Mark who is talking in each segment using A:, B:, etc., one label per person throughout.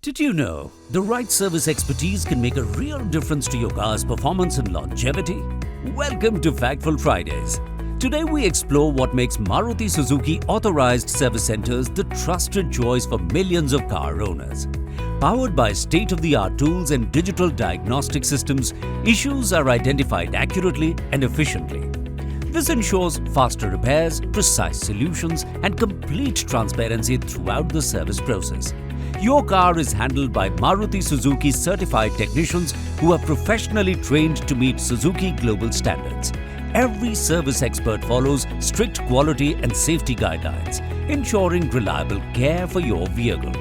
A: Did you know the right service expertise can make a real difference to your car's performance and longevity? Welcome to Factful Fridays. Today we explore what makes Maruti Suzuki Authorized service centers the trusted choice for millions of car owners. Powered by state-of-the-art tools and digital diagnostic systems, issues are identified accurately and efficiently. This ensures faster repairs, precise solutions, and complete transparency throughout the service process. Your car is handled by Maruti Suzuki certified technicians who are professionally trained to meet Suzuki global standards. Every service expert follows strict quality and safety guidelines, ensuring reliable care for your vehicle.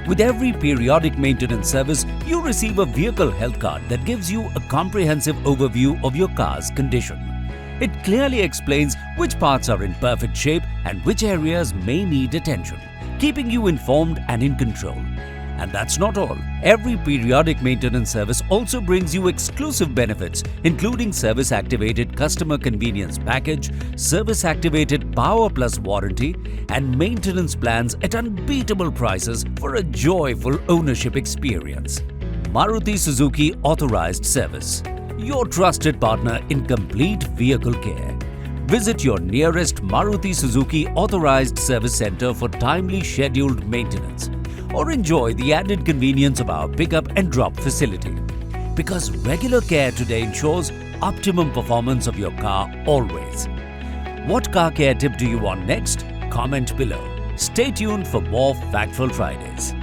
A: With every periodic maintenance service, you receive a vehicle health card that gives you a comprehensive overview of your car's condition. It clearly explains which parts are in perfect shape and which areas may need attention, keeping you informed and in control. And that's not all. Every periodic maintenance service also brings you exclusive benefits, including service-activated customer convenience package, service-activated Power Plus warranty, and maintenance plans at unbeatable prices for a joyful ownership experience. Maruti Suzuki Authorized Service, your trusted partner in complete vehicle care. Visit your nearest Maruti Suzuki Authorized Service Center for timely scheduled maintenance, or enjoy the added convenience of our pickup and drop facility. Because regular care today ensures optimum performance of your car always. What car care tip do you want next? Comment below. Stay tuned for more Factful Fridays.